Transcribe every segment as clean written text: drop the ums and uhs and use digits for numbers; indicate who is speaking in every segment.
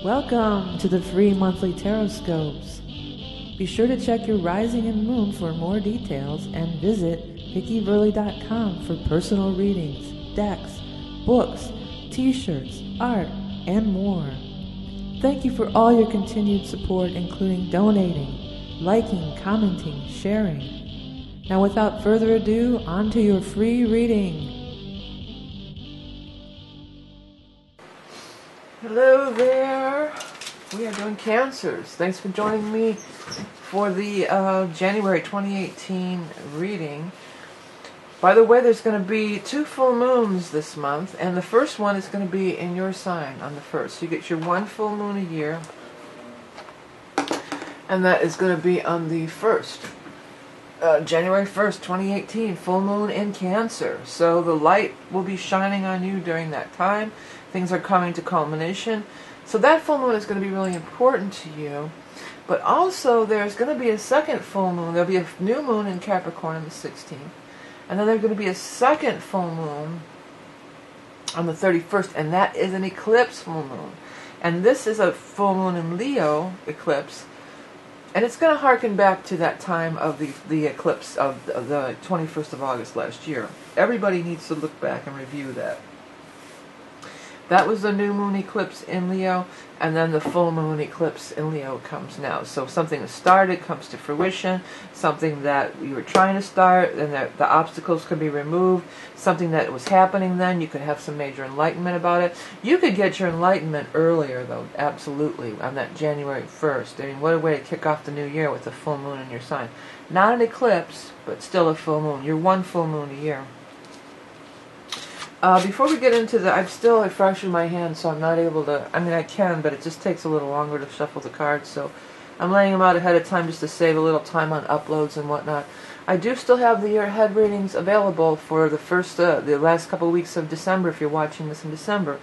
Speaker 1: Welcome to the free monthly tarot scopes. Be sure to check your rising and moon for more details and visit VickieVerley.com for personal readings, decks, books, t-shirts, art, and more. Thank you for all your continued support, including donating, liking, commenting, sharing. Now without further ado, on to your free reading. Hello there. We are doing Cancers. Thanks for joining me for the January 2018 reading. By the way, there's going to be 2 full moons this month, and the first one is going to be in your sign on the 1st. So you get your 1 full moon a year, and that is going to be on the 1st. January 1st, 2018, full moon in Cancer. So the light will be shining on you during that time. Things are coming to culmination. So that full moon is going to be really important to you. But also there's going to be a second full moon. There'll be a new moon in Capricorn on the 16th. And then there's going to be a second full moon on the 31st. And that is an eclipse full moon. And this is a full moon in Leo eclipse. And it's going to harken back to that time of the eclipse of the 21st of August last year. Everybody needs to look back and review that. That was the new moon eclipse in Leo, and then the full moon eclipse in Leo comes now. So something that started comes to fruition, something that you were trying to start, and that the obstacles can be removed, something that was happening then, you could have some major enlightenment about it. You could get your enlightenment earlier, though, absolutely, on that January 1st. I mean, what a way to kick off the new year with a full moon in your sign. Not an eclipse, but still a full moon. You're 1 full moon a year. Before we get into the, I'm still fractured my hand, so I'm not able to, I mean I can, but it just takes a little longer to shuffle the cards, so I'm laying them out ahead of time just to save a little time on uploads and whatnot. I do still have the year ahead readings available for the last couple of weeks of December, if you're watching this in December.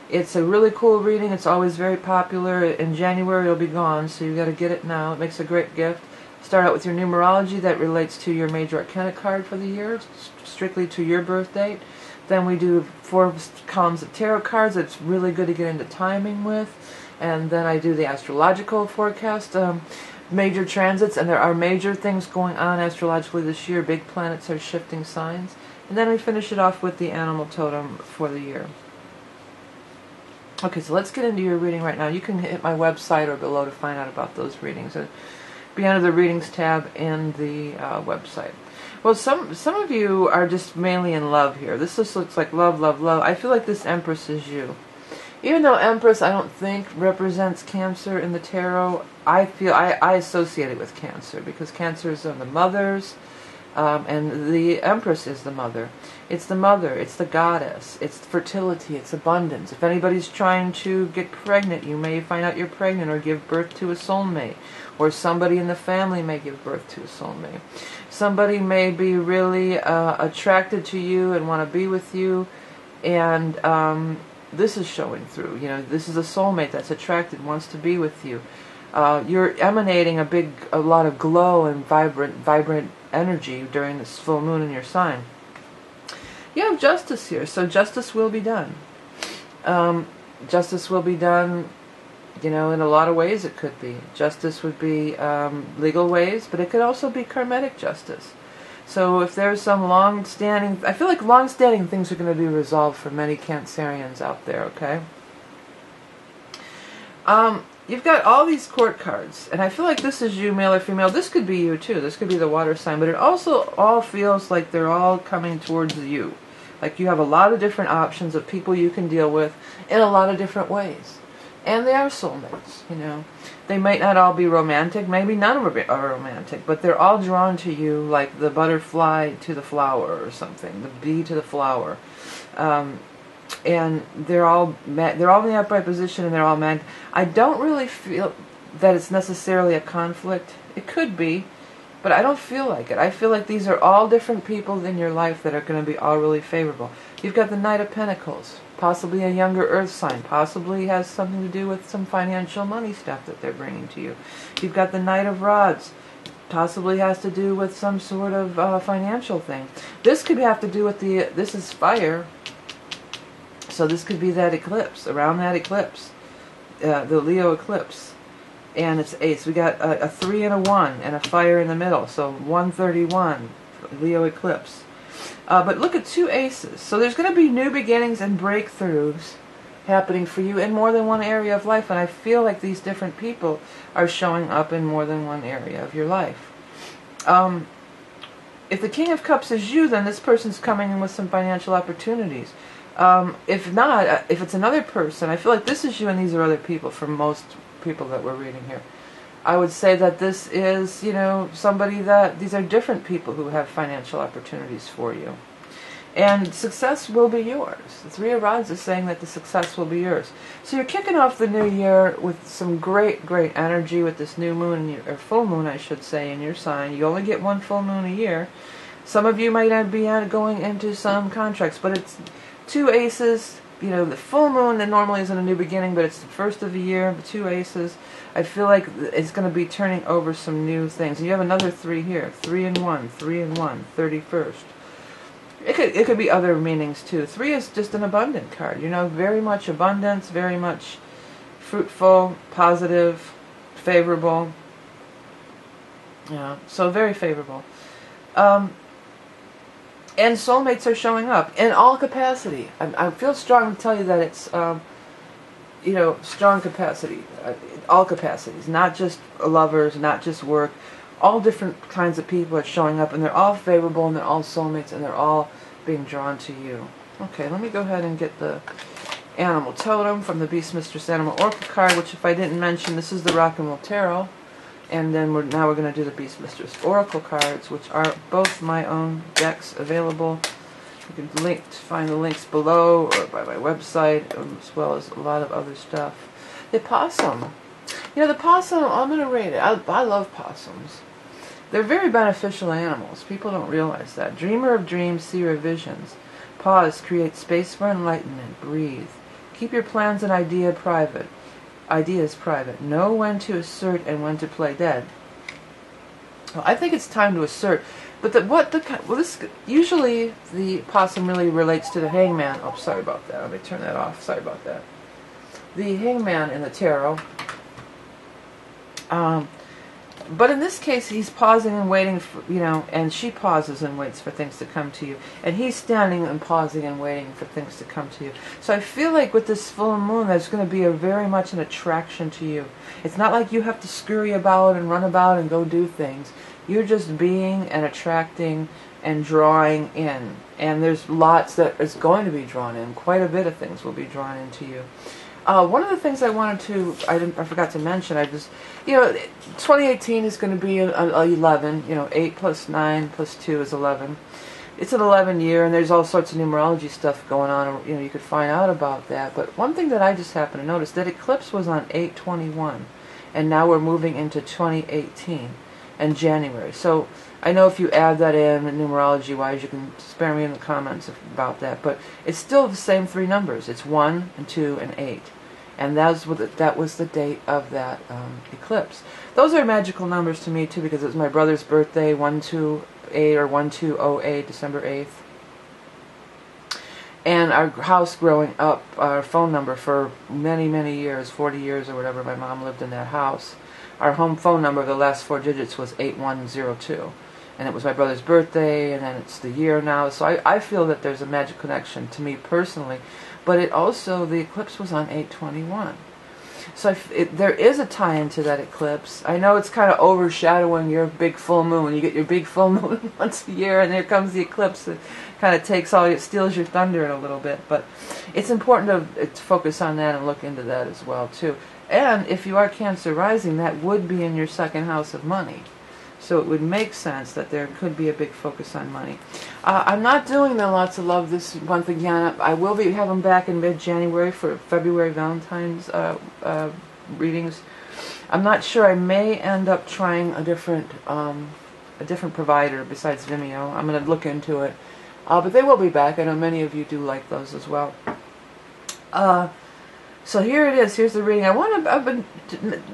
Speaker 1: It's a really cool reading. It's always very popular. In January it'll be gone, so you got to get it now. It makes a great gift. Start out with your numerology that relates to your major arcana card for the year, strictly to your birth date. Then we do 4 columns of tarot cards. It's really good to get into timing with. And then I do the astrological forecast, major transits, and there are major things going on astrologically this year. Big planets are shifting signs. And then we finish it off with the animal totem for the year. Okay, so let's get into your reading right now. You can hit my website or below to find out about those readings. It'll be under the readings tab in the website. Well, some of you are just mainly in love here. This just looks like love, love, love. I feel like this Empress is you. Even though Empress, I don't think, represents Cancer in the tarot, I feel I associate it with Cancer, because Cancer is the mothers, and the Empress is the mother. It's the mother, it's the goddess, it's fertility, it's abundance. If anybody's trying to get pregnant, you may find out you're pregnant or give birth to a soulmate. Or somebody in the family may give birth to a soulmate. Somebody may be really attracted to you and want to be with you, and this is showing through. You know, this is a soulmate that's attracted, wants to be with you. You're emanating a lot of glow and vibrant energy during this full moon in your sign. You have justice here, so justice will be done. Justice will be done. You know, in a lot of ways it could be. Justice would be legal ways, but it could also be karmatic justice. So if there's some long-standing, I feel like long-standing things are going to be resolved for many Cancerians out there, okay? You've got all these court cards, and I feel like this is you, male or female. This could be you too. This could be the water sign, but it also all feels like they're all coming towards you. Like you have a lot of different options of people you can deal with in a lot of different ways. And they are soulmates, you know. They might not all be romantic, maybe none of them are romantic, but they're all drawn to you like the butterfly to the flower or something, the bee to the flower. And they're all in the upright position, and they're all mad. I don't really feel that it's necessarily a conflict. It could be, but I don't feel like it. I feel like these are all different people in your life that are going to be all really favorable. You've got the Knight of Pentacles. Possibly a younger earth sign, possibly has something to do with some financial money stuff that they're bringing to you. You've got the Knight of Rods, possibly has to do with some sort of financial thing. This could have to do with this is fire, so this could be that eclipse, around that eclipse. the Leo eclipse, and it's ace. We got a 3 and a 1 and a fire in the middle, so 131 Leo eclipse. But look at 2 aces. So there's going to be new beginnings and breakthroughs happening for you in more than one area of life, and I feel like these different people are showing up in more than one area of your life. If the King of Cups is you, then this person's coming in with some financial opportunities. If not, if it's another person, I feel like this is you and these are other people for most people that we're reading here. I would say that this is, you know, somebody that, these are different people who have financial opportunities for you. And success will be yours. The Three of Rods is saying that the success will be yours. So you're kicking off the new year with some great, great energy with this new moon, or full moon, I should say, in your sign. You only get one full moon a year. Some of you might be going into some contracts, but it's 2 aces. You know, the full moon that normally isn't a new beginning, but it's the first of the year, the 2 aces. I feel like it's going to be turning over some new things. And you have another 3 here. 3 and 1, 3 and 1, 31st. It could be other meanings too. 3 is just an abundant card. You know, very much abundance, very much fruitful, positive, favorable. Yeah, so very favorable. And soulmates are showing up in all capacity. I feel strong to tell you that it's, you know, strong capacity. All capacities, not just lovers, not just work. All different kinds of people are showing up, and they're all favorable, and they're all soulmates, and they're all being drawn to you. Okay, let me go ahead and get the animal totem from the Beast Mistress Animal Oracle card, which, if I didn't mention, this is the Rock and Roll Tarot. And then now we're going to do the Beast Mistress Oracle cards, which are both my own decks available. You can find the links below or by my website, as well as a lot of other stuff. The possum. You know, the possum, I'm going to rate it. I love possums. They're very beneficial animals. People don't realize that. Dreamer of dreams, seer of visions. Pause, create space for enlightenment. Breathe. Keep your plans and ideas private. Know when to assert and when to play dead. Well, I think it's time to assert. But usually the possum really relates to the hangman. Oh, sorry about that. Let me turn that off. Sorry about that. The hangman in the tarot. But in this case, he's pausing and waiting for, you know, and she pauses and waits for things to come to you. And he's standing and pausing and waiting for things to come to you. So I feel like with this full moon, there's going to be very much an attraction to you. It's not like you have to scurry about and run about and go do things. You're just being and attracting and drawing in. And there's lots that is going to be drawn in. Quite a bit of things will be drawn into you. One of the things I forgot to mention, you know, 2018 is going to be 11, you know, 8 plus 9 plus 2 is 11. It's an 11 year, and there's all sorts of numerology stuff going on, you know, you could find out about that. But one thing that I just happened to notice, that eclipse was on 8/21, and now we're moving into 2018 and January. So I know if you add that in numerology-wise, you can spare me in the comments about that. But it's still the same 3 numbers. It's 1 and 2 and 8. And that was the date of that eclipse. Those are magical numbers to me, too, because it was my brother's birthday, 128 or 1208, December 8th. And our house growing up, our phone number for many, many years, 40 years or whatever, my mom lived in that house. Our home phone number, the last 4 digits, was 8102. And it was my brother's birthday, and then it's the year now. So I feel that there's a magic connection to me personally. But it also, the eclipse was on 8/21. So there is a tie into that eclipse. I know it's kind of overshadowing your big full moon. You get your big full moon once a year, and there comes the eclipse. It kind of steals your thunder in a little bit. But it's important to focus on that and look into that as well, too. And if you are Cancer rising, that would be in your 2nd house of money. So it would make sense that there could be a big focus on money. I'm not doing the Lots of Love this month again. I will be having back in mid-January for February Valentine's readings. I'm not sure. I may end up trying a different provider besides Vimeo. I'm going to look into it. But they will be back. I know many of you do like those as well. So here it is. Here's the reading. I've been,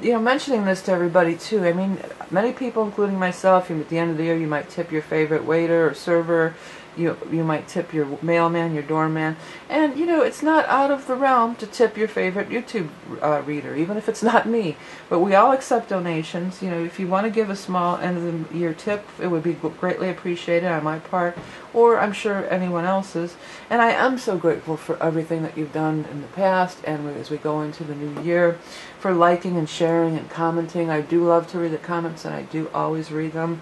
Speaker 1: you know, mentioning this to everybody too. I mean, many people, including myself, at the end of the year, you might tip your favorite waiter or server. You might tip your mailman, your doorman, and you know it's not out of the realm to tip your favorite YouTube reader, even if it's not me. But we all accept donations. You know, if you want to give a small end of the year tip, it would be greatly appreciated on my part, or I'm sure anyone else's. And I am so grateful for everything that you've done in the past, and as we go into the new year, for liking and sharing and commenting. I do love to read the comments, and I do always read them.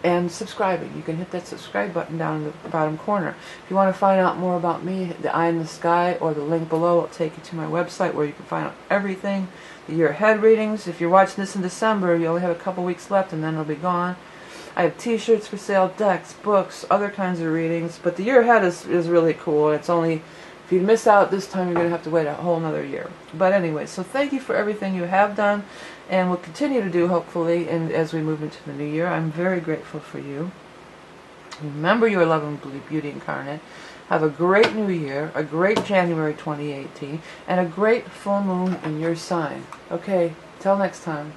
Speaker 1: And subscribing. You can hit that subscribe button down in the bottom corner. If you want to find out more about me, the eye in the sky or the link below will take you to my website where you can find out everything. The year ahead readings. If you're watching this in December, you only have a couple weeks left and then it'll be gone. I have t-shirts for sale, decks, books, other kinds of readings. But the year ahead is really cool. It's only, if you miss out this time, you're going to have to wait a whole another year. But anyway, so thank you for everything you have done and will continue to do, hopefully, and as we move into the new year. I'm very grateful for you. Remember, you are love and beauty incarnate. Have a great new year, a great January 2018, and a great full moon in your sign. Okay, till next time.